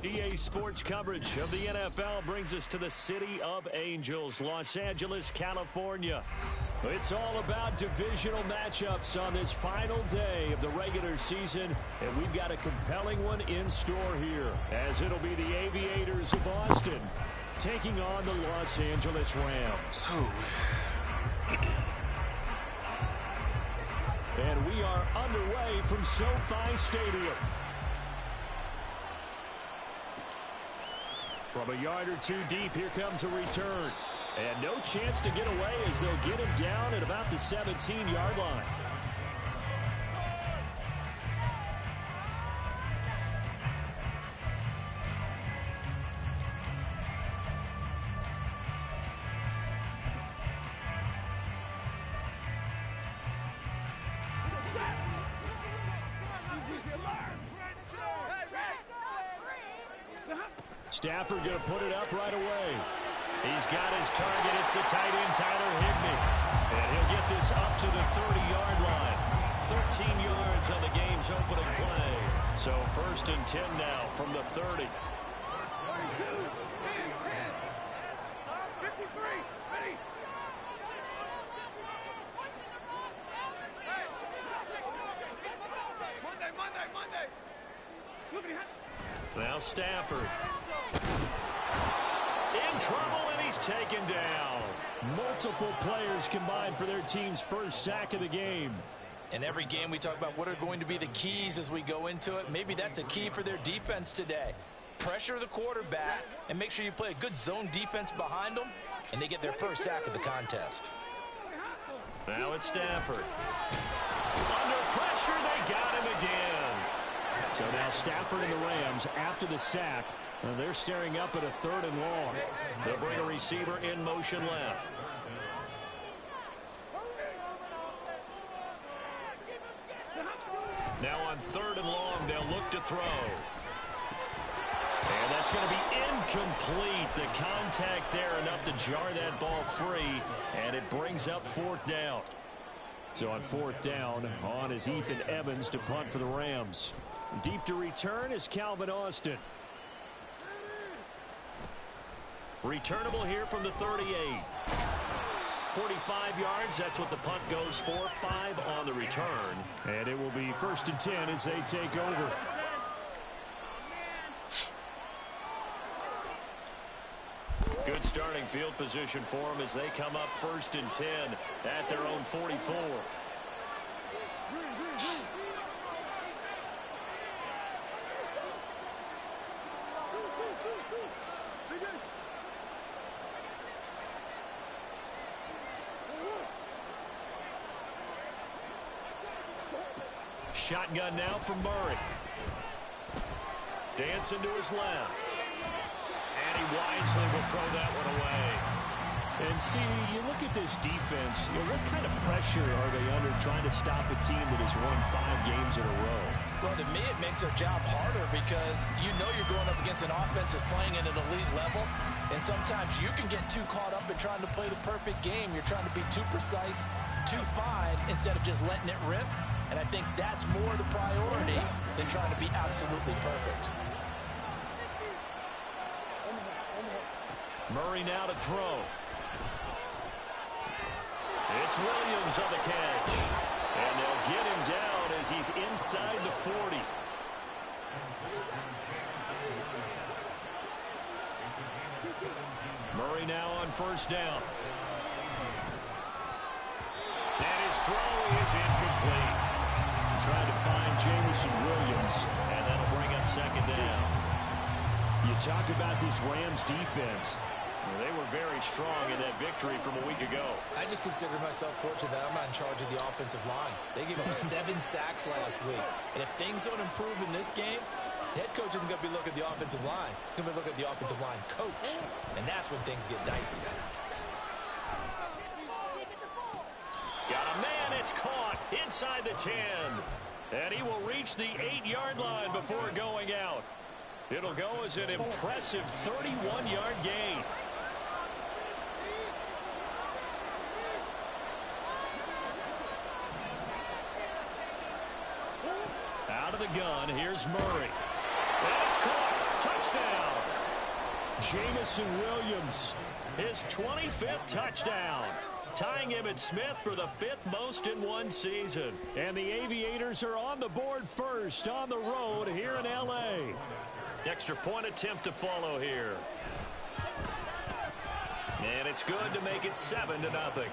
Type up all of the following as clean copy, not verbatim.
EA Sports coverage of the NFL brings us to the City of Angels, Los Angeles, California. It's all about divisional matchups on this final day of the regular season, and we've got a compelling one in store here, as it'll be the Aviators of Austin taking on the Los Angeles Rams. And we are underway from SoFi Stadium. From a yard or two deep, here comes a return. And no chance to get away as they'll get him down at about the 17-yard line. Stafford going to put it up right away. He's got his target. It's the tight end, Tyler Higbee. And he'll get this up to the 30-yard line. 13 yards on the game's opening play. So 1st and 10 now from the 30. Now Stafford. In trouble, and he's taken down. Multiple players combined for their team's first sack of the game. In every game, we talk about what are going to be the keys as we go into it. Maybe that's a key for their defense today. Pressure the quarterback and make sure you play a good zone defense behind them, and they get their first sack of the contest. Now it's Stafford. Under pressure, they got him again. So now Stafford and the Rams, after the sack, they're staring up at a 3rd and long. They'll bring a receiver in motion left. Now on 3rd and long, they'll look to throw. And that's going to be incomplete. The contact there enough to jar that ball free, and it brings up 4th down. So on 4th down, on is Ethan Evans to punt for the Rams. Deep to return is Calvin Austin. Returnable here from the 38. 45 yards, that's what the punt goes for. 5 on the return. And it will be 1st and 10 as they take over. Good starting field position for them as they come up 1st and 10 at their own 44. Shotgun now from Murray. Dancing to his left. And he wisely will throw that one away. And see, you look at this defense, what kind of pressure are they under trying to stop a team that has won 5 games in a row? Well, to me, it makes their job harder because you know you're going up against an offense that's playing at an elite level. And sometimes you can get too caught up in trying to play the perfect game. You're trying to be too precise, too fine, instead of just letting it rip. And I think that's more the priority than trying to be absolutely perfect. Murray now to throw. It's Williams on the catch. And they'll get him down as he's inside the 40. Murray now on 1st down. And his throw is incomplete. Trying to find Jameson Williams, and that'll bring up 2nd down. You talk about this Rams defense. Well, they were very strong in that victory from a week ago. I just consider myself fortunate that I'm not in charge of the offensive line. They gave up 7 sacks last week. And if things don't improve in this game, the head coach isn't going to be looking at the offensive line. He's going to be looking at the offensive line coach. And that's when things get dicey. Got a man, it's caught inside the 10. And he will reach the 8-yard line before going out. It'll go as an impressive 31-yard gain. Out of the gun, here's Murray. And it's caught. Touchdown. Jamison Williams, his 25th touchdown, tying him at Smith for the 5th most in one season. And the Aviators are on the board first on the road here in L.A. Extra point attempt to follow here. And it's good to make it 7-0.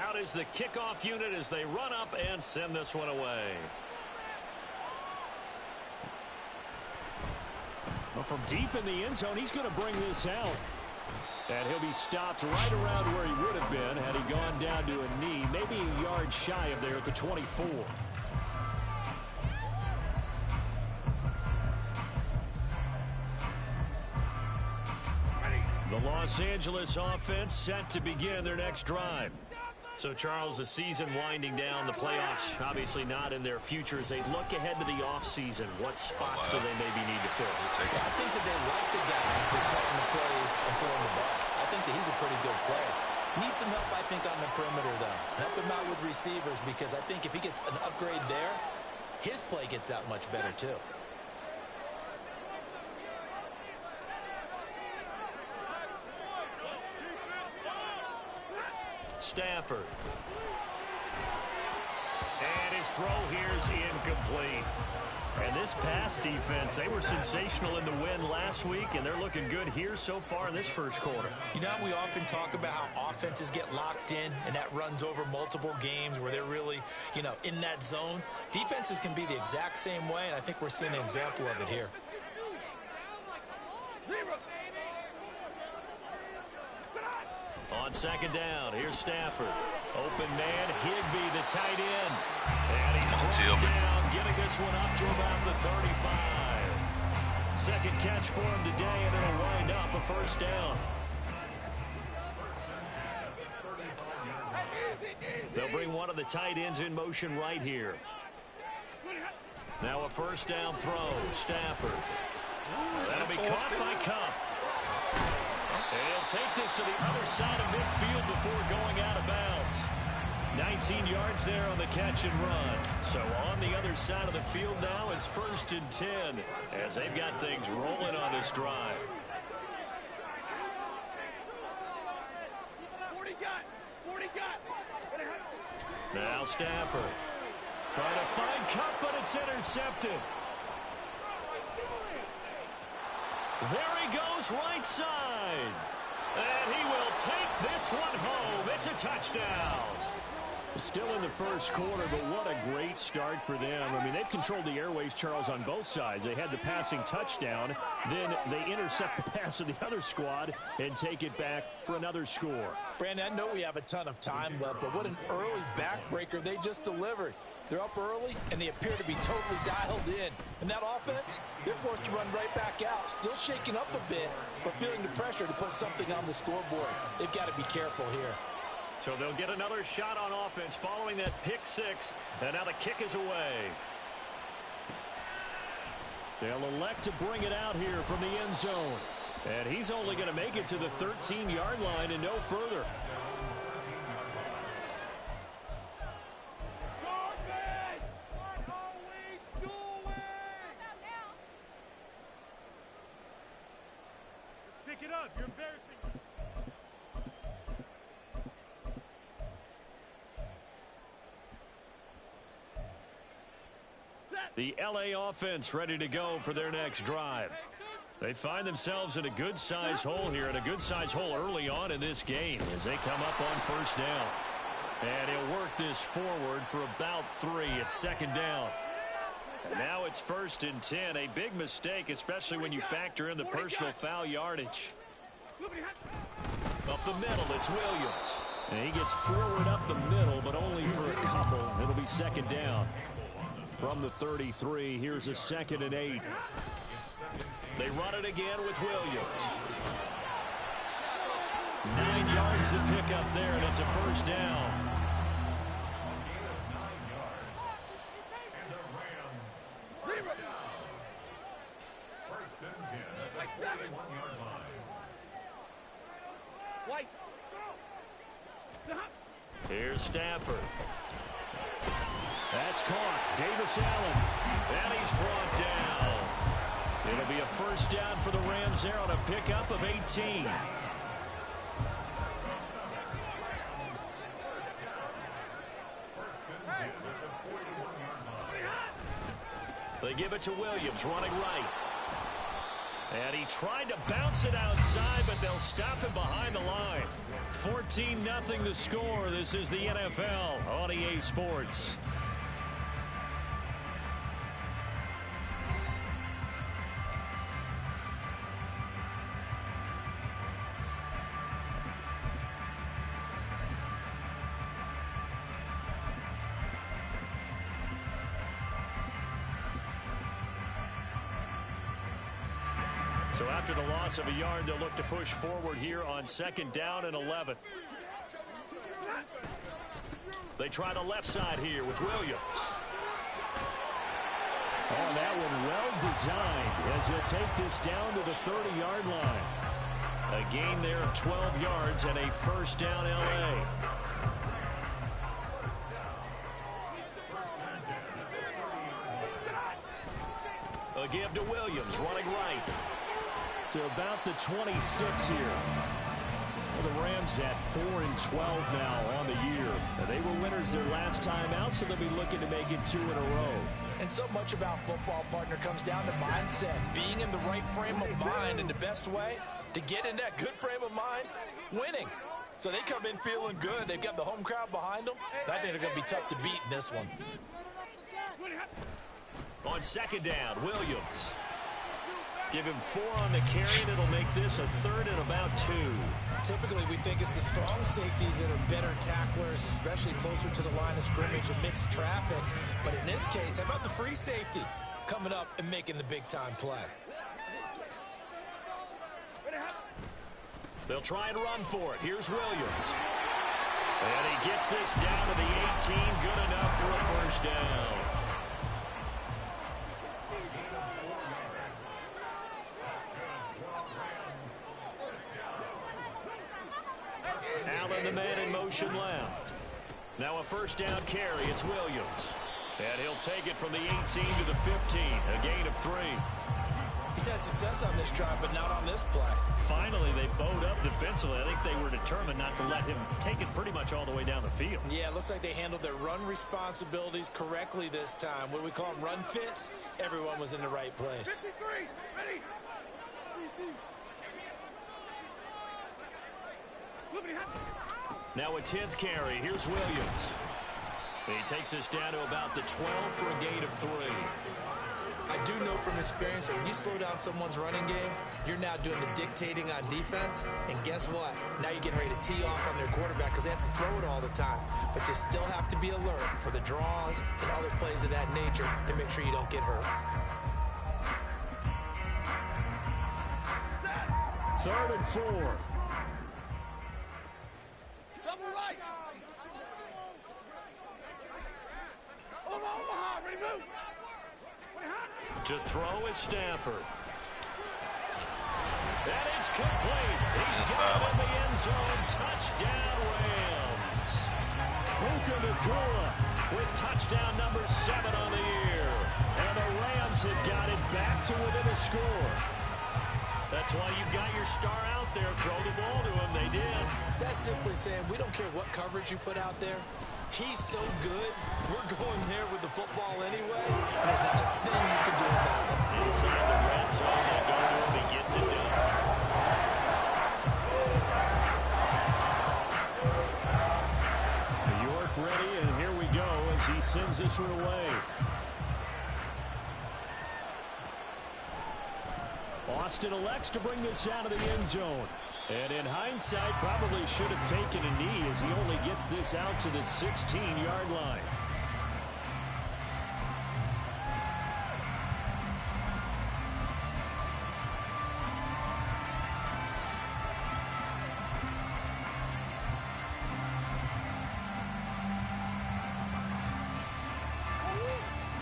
Out is the kickoff unit as they run up and send this one away. Well, from deep in the end zone, he's going to bring this out. And he'll be stopped right around where he would have been had he gone down to a knee, maybe a yard shy of there at the 24. The Los Angeles offense set to begin their next drive. So, Charles, the season winding down, the playoffs obviously not in their future. As they look ahead to the offseason, what spots do they maybe need to fill? I think that they like the guy who's calling the plays and throwing the ball. I think that he's a pretty good player. Needs some help, I think, on the perimeter, though. Help him out with receivers, because I think if he gets an upgrade there, his play gets that much better, too. Stafford. And his throw here is incomplete. And this pass defense, they were sensational in the win last week, and they're looking good here so far in this first quarter. You know, we often talk about how offenses get locked in, and that runs over multiple games where they're really, in that zone. Defenses can be the exact same way, and I think we're seeing an example of it here. On second down, here's Stafford. Open man, Higbee, the tight end. And he's brought down, getting this one up to about the 35. Second catch for him today, and it'll wind up a first down. They'll bring one of the tight ends in motion right here. Now a first down throw, Stafford. That'll be caught by Cup. He'll take this to the other side of midfield before going out of bounds. 19 yards there on the catch and run. So on the other side of the field now, it's 1st and 10 as they've got things rolling on this drive. Now Stafford trying to find Cup, but it's intercepted. There he goes, right side. And he will take this one home. It's a touchdown. Still in the first quarter, but what a great start for them. I mean, they've controlled the airways, Charles, on both sides. They had the passing touchdown. Then they intercept the pass of the other squad and take it back for another score. Brandon, I know we have a ton of time left, but what an early backbreaker they just delivered. They're up early, and they appear to be totally dialed in. And that offense, they're forced to run right back out. Still shaking up a bit, but feeling the pressure to put something on the scoreboard. They've got to be careful here. So they'll get another shot on offense following that pick six. And now the kick is away. They'll elect to bring it out here from the end zone. And he's only going to make it to the 13-yard line and no further. Pick it up. You're embarrassing. The L.A. offense ready to go for their next drive. They find themselves in a good-sized hole here, and a good-sized hole early on in this game as they come up on first down. And he'll work this forward for about 3 at second down. And now it's 1st and 10. A big mistake, especially when you factor in the personal foul yardage. Up the middle, it's Williams. And he gets forward up the middle, but only for a couple. It'll be second down. From the 33, here's a 2nd and 8. They run it again with Williams. 9 yards to pick up there, and it's a first down. Here's Stafford. That Marcus Allen. And he's brought down. It'll be a first down for the Rams there on a pickup of 18. They give it to Williams, running right. And he tried to bounce it outside, but they'll stop him behind the line. 14-0 the score. This is the NFL on EA Sports. So after the loss of a yard, they'll look to push forward here on second down and 11. They try the left side here with Williams. Oh, that one well designed as he'll take this down to the 30-yard line. A gain there of 12 yards and a first down L.A. A give to Williams, running right. To about the 26 here. Well, the Rams at 4-12 now on the year. They were winners their last time out, so they'll be looking to make it 2 in a row. And so much about football, partner, comes down to mindset. Being in the right frame of mind, and the best way to get in that good frame of mind, winning. So they come in feeling good. They've got the home crowd behind them. I think they're going to be tough to beat in this one. On second down, Williams. Give him 4 on the carry, and it'll make this a third and about 2. Typically, we think it's the strong safeties that are better tacklers, especially closer to the line of scrimmage amidst traffic. But in this case, how about the free safety coming up and making the big-time play? They'll try and run for it. Here's Williams. And he gets this down to the 18. Good enough for a first down. Allen, the man in motion left. Now a first down carry. It's Williams. And he'll take it from the 18 to the 15. A gain of 3. He's had success on this drive, but not on this play. Finally, they bowed up defensively. I think they were determined not to let him take it pretty much all the way down the field. Yeah, it looks like they handled their run responsibilities correctly this time. What we call them run fits, everyone was in the right place. 53, ready. Now a 10th carry. Here's Williams. He takes us down to about the 12 for a gain of 3. I do know from experience that when you slow down someone's running game, you're now doing the dictating on defense. And guess what? Now you're getting ready to tee off on their quarterback because they have to throw it all the time. But you still have to be alert for the draws and other plays of that nature to make sure you don't get hurt. 3rd and 4. Double right. Omaha, ready, move. To throw is Stafford. And it's complete. He's got it in the end zone. Touchdown, Rams. Puka Nacua with touchdown number 7 on the year. And the Rams have got it back to within a score. That's why you've got your star out there. Throw the ball to him. They did. That's simply saying we don't care what coverage you put out there. He's so good, we're going there with the football anyway, and there's not a thing you can do about it. Inside the red zone, they go to him. He gets it done. York ready, and here we go as he sends this one away. Austin elects to bring this out of the end zone. And in hindsight, probably should have taken a knee as he only gets this out to the 16-yard line.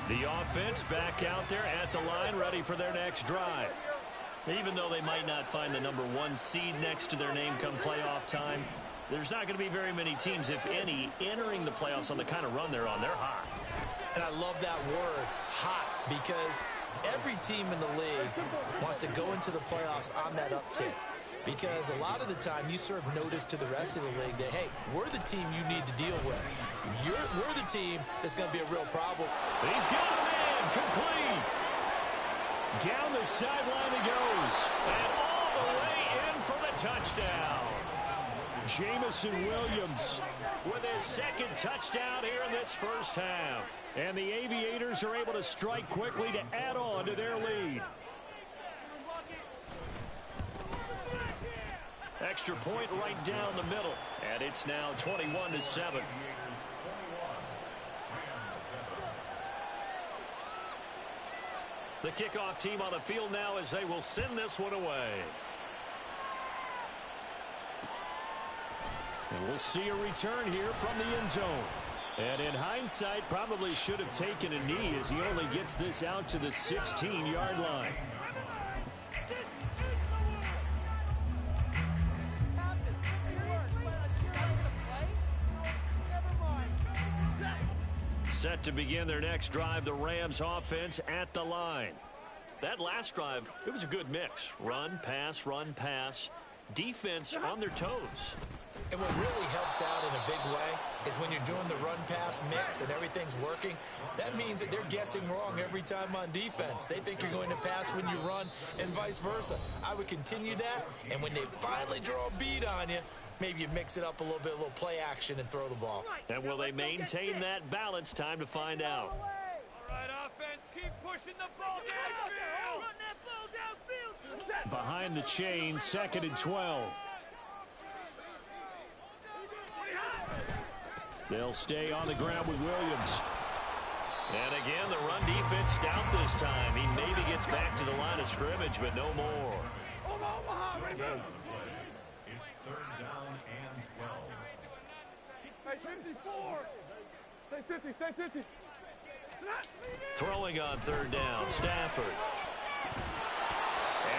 The offense back out there at the line, ready for their next drive. Even though they might not find the number 1 seed next to their name come playoff time, there's not going to be very many teams, if any, entering the playoffs on the kind of run they're on. They're hot. And I love that word, hot, because every team in the league wants to go into the playoffs on that uptick. Because a lot of the time you serve notice to the rest of the league that, hey, we're the team you need to deal with. We're the team that's going to be a real problem. He's got a man, complete. Down the sideline he goes. And all the way in for the touchdown. Jamison Williams with his second touchdown here in this first half. And the Aviators are able to strike quickly to add on to their lead. Extra point right down the middle. And it's now 21-7. The kickoff team on the field now as they will send this one away. And we'll see a return here from the end zone. And in hindsight, probably should have taken a knee as he only gets this out to the 16-yard line. Set to begin their next drive, the Rams offense at the line. That last drive, it was a good mix. Run, pass, defense on their toes. And what really helps out in a big way is when you're doing the run-pass mix and everything's working, that means that they're guessing wrong every time on defense. They think you're going to pass when you run and vice versa. I would continue that, and when they finally draw a bead on you, maybe you mix it up a little bit, a little play action, and throw the ball. And will they maintain that balance? Time to find out. All right, offense, keep pushing the ball downfield. Run that ball downfield. Behind the chain, 2nd and 12. They'll stay on the ground with Williams. And again, the run defense stout this time. He maybe gets back to the line of scrimmage, but no more. Omaha, ready, go. It's 3rd down and 12. Stay 54. Stay 50, stay 50. Throwing on 3rd down, Stafford.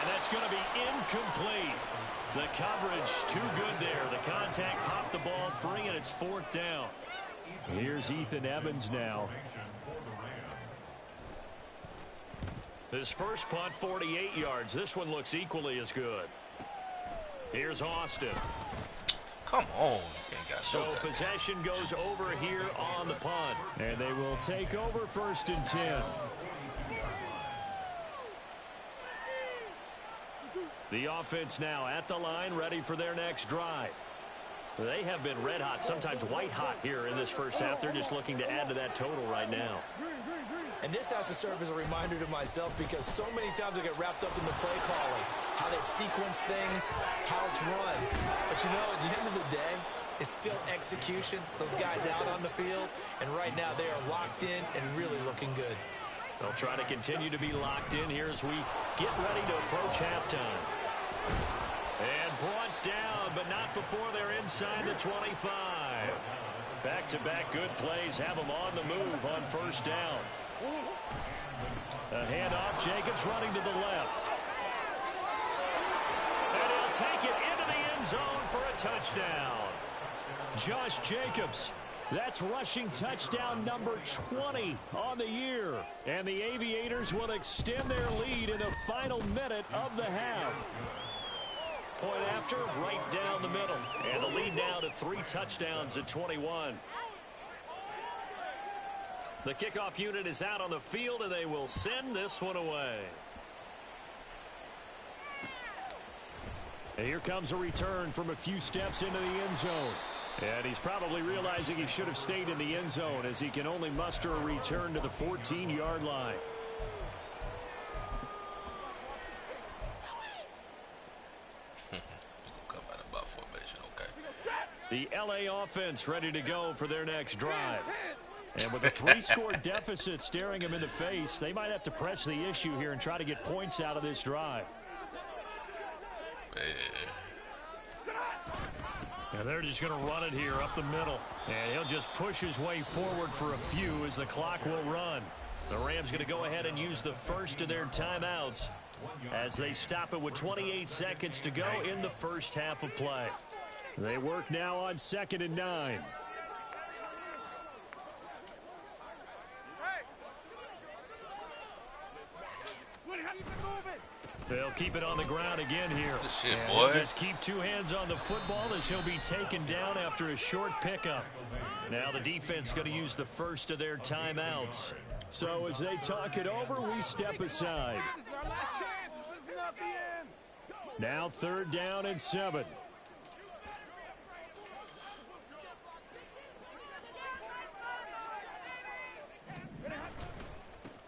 And that's going to be incomplete. The coverage too good there. The contact popped the ball free, and it's 4th down. Here's Ethan Evans now. His first punt, 48 yards. This one looks equally as good. Here's Austin. Come on. So possession goes over here on the punt. And they will take over 1st and 10. The offense now at the line, ready for their next drive. They have been red hot, sometimes white hot here in this first half. They're just looking to add to that total right now. And this has to serve as a reminder to myself because so many times I get wrapped up in the play calling, how they've sequenced things, how it's run. But you know, at the end of the day, it's still execution. Those guys out on the field, and right now they are locked in and really looking good. They'll try to continue to be locked in here as we get ready to approach halftime. And brought down, but not before they're inside the 25. Back-to-back good plays have them on the move on 1st down. A handoff, Jacobs running to the left. And he'll take it into the end zone for a touchdown. Josh Jacobs. That's rushing touchdown number 20 on the year. And the Aviators will extend their lead in the final minute of the half. Point after, right down the middle. And the lead now to 3 touchdowns at 21. The kickoff unit is out on the field, and they will send this one away. And here comes a return from a few steps into the end zone. And he's probably realizing he should have stayed in the end zone as he can only muster a return to the 14-yard line. The LA offense ready to go for their next drive. And with a 3-score deficit staring him in the face, they might have to press the issue here and try to get points out of this drive. And they're just going to run it here up the middle. And he'll just push his way forward for a few as the clock will run. The Rams going to go ahead and use the first of their timeouts as they stop it with 28 seconds to go in the first half of play. They work now on 2nd and 9. They'll keep it on the ground again here. Good shit, boy. Just keep two hands on the football as he'll be taken down after a short pickup. Now the defense going to use the first of their timeouts. So as they talk it over, we step aside. Now 3rd down and 7.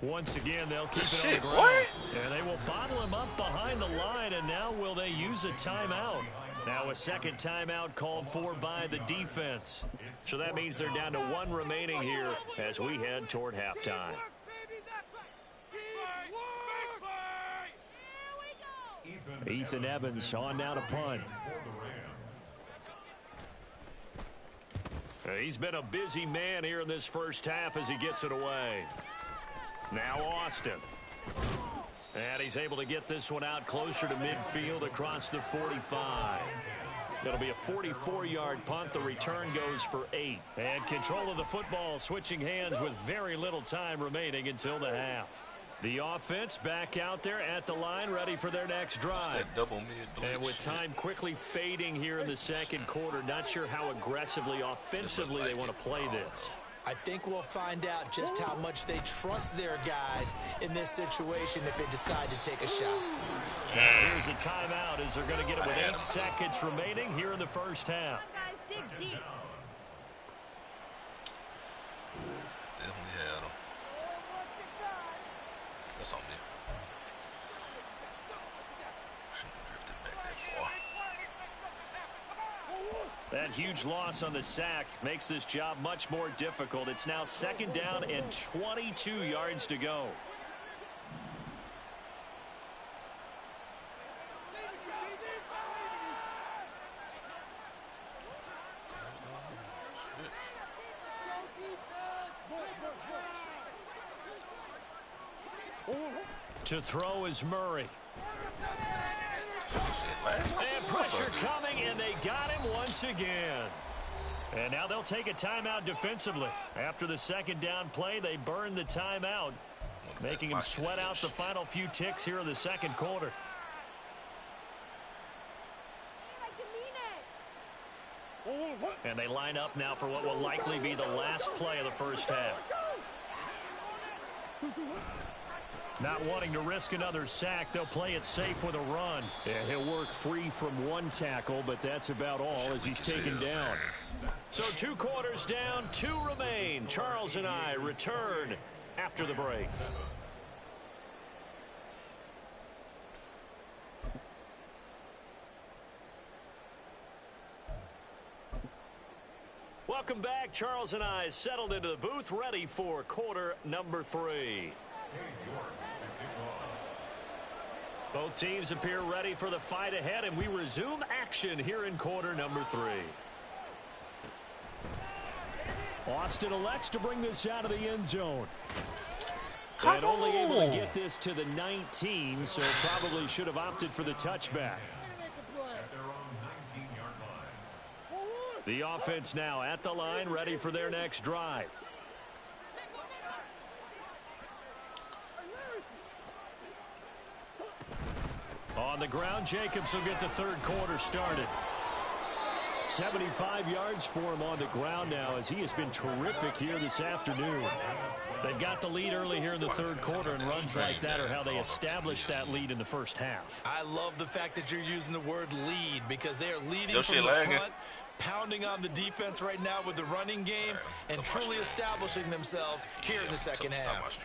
Once again, they'll keep it on the ground. What? And they will bottle him up behind the line, and now will they use a timeout? Now a second timeout called for by the defense. So that means they're down to 1 remaining here as we head toward halftime. Ethan Evans on now to punt. He's been a busy man here in this first half as he gets it away. Now Austin. And he's able to get this one out closer to midfield across the 45. It'll be a 44-yard punt. The return goes for 8. And control of the football switching hands with very little time remaining until the half. The offense back out there at the line ready for their next drive. And with time quickly fading here in the second quarter, not sure how aggressively, offensively they want to play this. I think we'll find out just how much they trust their guys in this situation if they decide to take a shot. Now here's a timeout as they're going to get it with 8 seconds remaining here in the first half. That's on me. Shouldn't have drifted back that far. That huge loss on the sack makes this job much more difficult. It's now 2nd down and 22 yards to go. To throw is Murray. And pressure coming, and they got him once again. And now they'll take a timeout defensively. After the 2nd down play, they burn the timeout, making him sweat out the final few ticks here in the second quarter. And they line up now for what will likely be the last play of the first half. Not wanting to risk another sack, they'll play it safe with a run. Yeah, he'll work free from 1 tackle, but that's about all as he's taken down. So 2 quarters down, 2 remain. Charles and I return after the break. Welcome back. Charles and I settled into the booth, ready for quarter number 3. Both teams appear ready for the fight ahead, and we resume action here in quarter number 3. Austin elects to bring this out of the end zone. And only able to get this to the 19, so probably should have opted for the touchback. The offense now at the line, ready for their next drive. On the ground, Jacobs will get the 3rd quarter started. 75 yards for him on the ground now as he has been terrific here this afternoon. They've got the lead early here in the 3rd quarter, and runs like that are how they established that lead in the first half. I love the fact that you're using the word lead because they are leading from the front, pounding on the defense right now with the running game, and truly establishing themselves here in the second half.